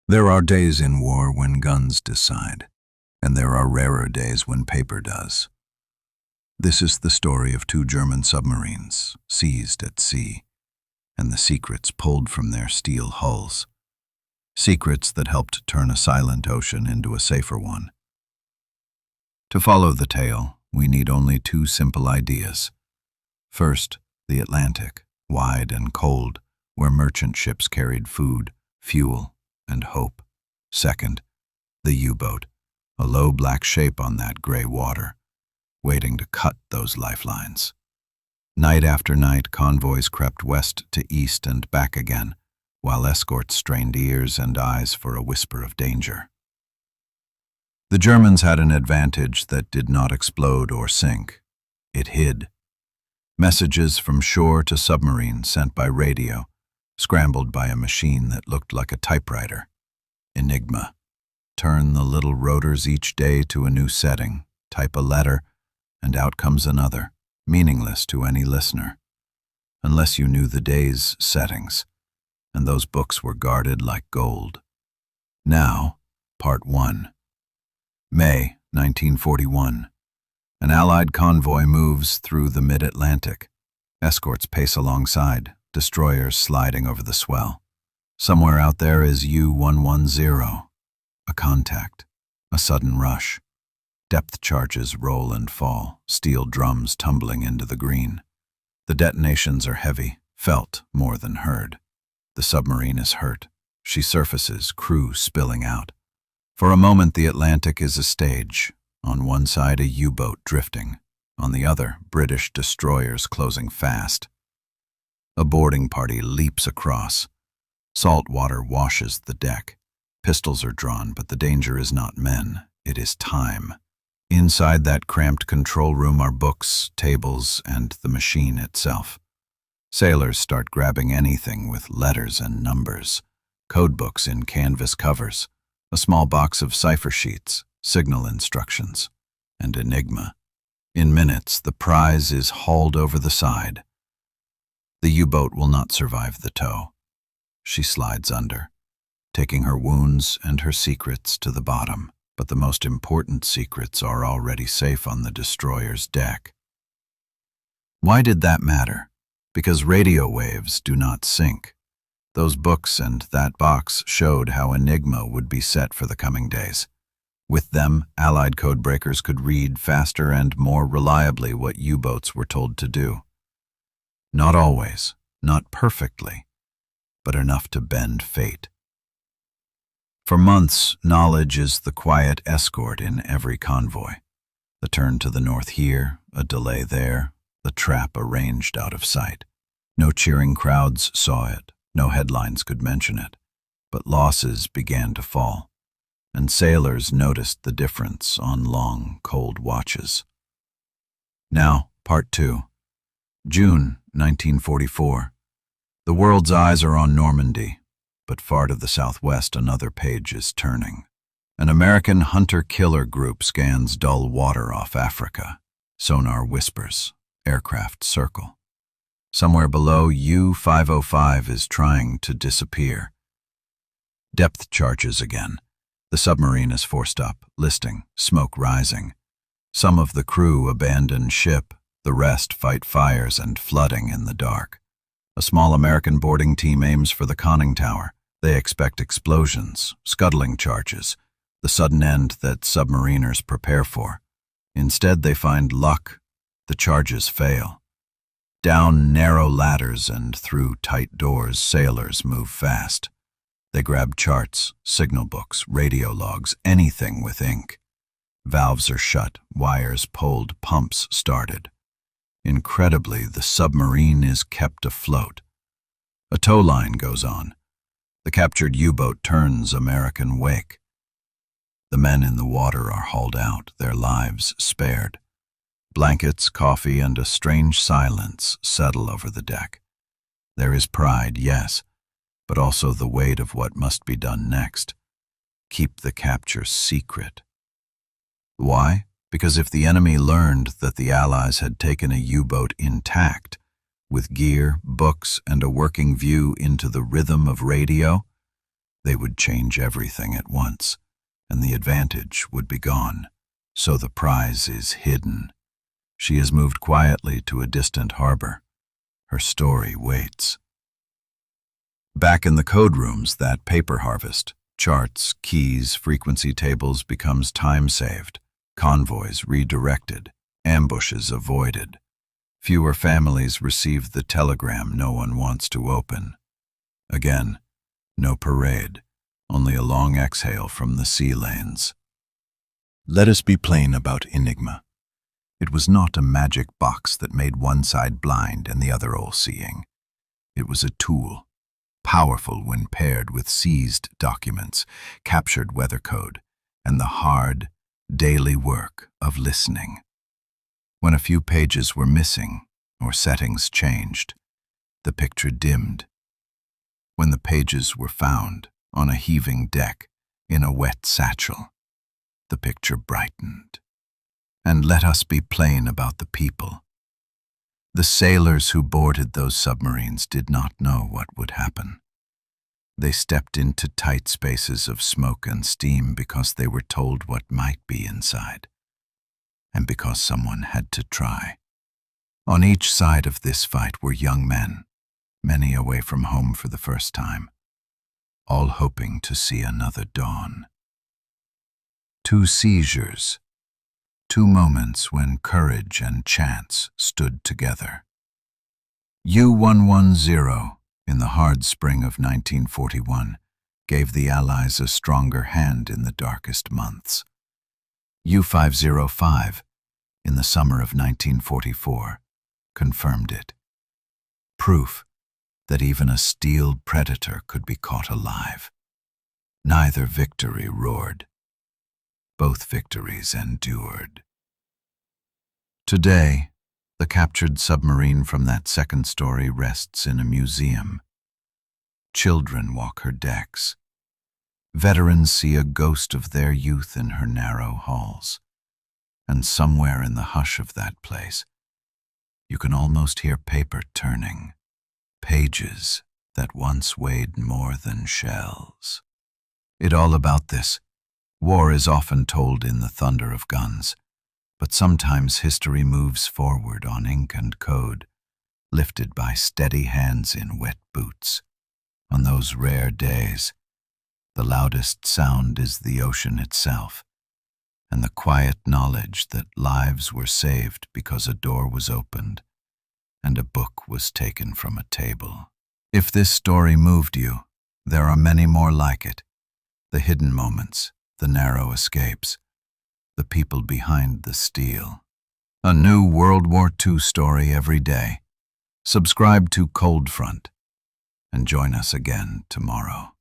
There are days in war when guns decide, and there are rarer days when paper does. This is the story of two German submarines seized at sea, and the secrets pulled from their steel hulls. Secrets that helped turn a silent ocean into a safer one. To follow the tale, we need only two simple ideas. First, the Atlantic, wide and cold, where merchant ships carried food, fuel, and hope. Second, the U-boat, a low black shape on that gray water, waiting to cut those lifelines. Night after night, convoys crept west to east and back again, while escorts strained ears and eyes for a whisper of danger. The Germans had an advantage that did not explode or sink. It hid. Messages from shore to submarine sent by radio, scrambled by a machine that looked like a typewriter. Enigma. Turn the little rotors each day to a new setting, type a letter, and out comes another, meaningless to any listener, unless you knew the day's settings, and those books were guarded like gold. Now, Part 1. May 1941. An Allied convoy moves through the mid-Atlantic. Escorts pace alongside, destroyers sliding over the swell. Somewhere out there is U-110, a contact, a sudden rush. Depth charges roll and fall, steel drums tumbling into the green. The detonations are heavy, felt more than heard. The submarine is hurt. She surfaces, crew spilling out. For a moment, the Atlantic is a stage. On one side, a U-boat drifting. On the other, British destroyers closing fast. A boarding party leaps across. Salt water washes the deck. Pistols are drawn, but the danger is not men. It is time. Inside that cramped control room are books, tables, and the machine itself. Sailors start grabbing anything with letters and numbers. Codebooks in canvas covers. A small box of cipher sheets, signal instructions, and Enigma. In minutes, the prize is hauled over the side. The U-boat will not survive the tow. She slides under, taking her wounds and her secrets to the bottom, but the most important secrets are already safe on the destroyer's deck. Why did that matter? Because radio waves do not sink. Those books and that box showed how Enigma would be set for the coming days. With them, Allied codebreakers could read faster and more reliably what U-boats were told to do. Not always, not perfectly, but enough to bend fate. For months, knowledge is the quiet escort in every convoy. The turn to the north here, a delay there, the trap arranged out of sight. No cheering crowds saw it, no headlines could mention it, but losses began to fall, and sailors noticed the difference on long, cold watches. Now, Part 2. June 1944. The world's eyes are on Normandy, but far to the southwest another page is turning. An American hunter-killer group scans dull water off Africa. Sonar whispers, aircraft circle. Somewhere below, U-505 is trying to disappear. Depth charges again. The submarine is forced up, listing, smoke rising. Some of the crew abandon ship, the rest fight fires and flooding in the dark. A small American boarding team aims for the conning tower. They expect explosions, scuttling charges, the sudden end that submariners prepare for. Instead, they find luck. The charges fail. Down narrow ladders and through tight doors, sailors move fast. They grab charts, signal books, radio logs, anything with ink. Valves are shut, wires pulled, pumps started. Incredibly, the submarine is kept afloat. A tow line goes on. The captured U-boat turns American wake. The men in the water are hauled out, their lives spared. Blankets, coffee, and a strange silence settle over the deck. There is pride, yes, but also the weight of what must be done next. Keep the capture secret. Why? Because if the enemy learned that the Allies had taken a U-boat intact, with gear, books, and a working view into the rhythm of radio, They would change everything at once, and the advantage would be gone. So the prize is hidden. She has moved quietly to a distant harbor. Her story waits. Back in the code rooms, that paper harvest, charts, keys, frequency tables becomes time saved, convoys redirected, ambushes avoided. Fewer families receive the telegram no one wants to open. Again, no parade, only a long exhale from the sea lanes. Let us be plain about Enigma. It was not a magic box that made one side blind and the other all-seeing. It was a tool, powerful when paired with seized documents, captured weather code, and the hard, daily work of listening. When a few pages were missing or settings changed, the picture dimmed. When the pages were found on a heaving deck in a wet satchel, the picture brightened. And let us be plain about the people. The sailors who boarded those submarines did not know what would happen. They stepped into tight spaces of smoke and steam because they were told what might be inside, and because someone had to try. On each side of this fight were young men, many away from home for the first time, all hoping to see another dawn. 2 seizures, 2 moments when courage and chance stood together. U-110, in the hard spring of 1941, gave the Allies a stronger hand in the darkest months. U-505, in the summer of 1944, confirmed it. Proof that even a steeled predator could be caught alive. Neither victory roared. Both victories endured. Today, the captured submarine from that second story rests in a museum. Children walk her decks. Veterans see a ghost of their youth in her narrow halls. And somewhere in the hush of that place, you can almost hear paper turning, pages that once weighed more than shells. It all about this. War is often told in the thunder of guns, but sometimes history moves forward on ink and code, lifted by steady hands in wet boots. On those rare days, the loudest sound is the ocean itself, and the quiet knowledge that lives were saved because a door was opened and a book was taken from a table. If this story moved you, there are many more like it. The hidden moments, the narrow escapes, the people behind the steel. A new World War II story every day. Subscribe to Cold Front and join us again tomorrow.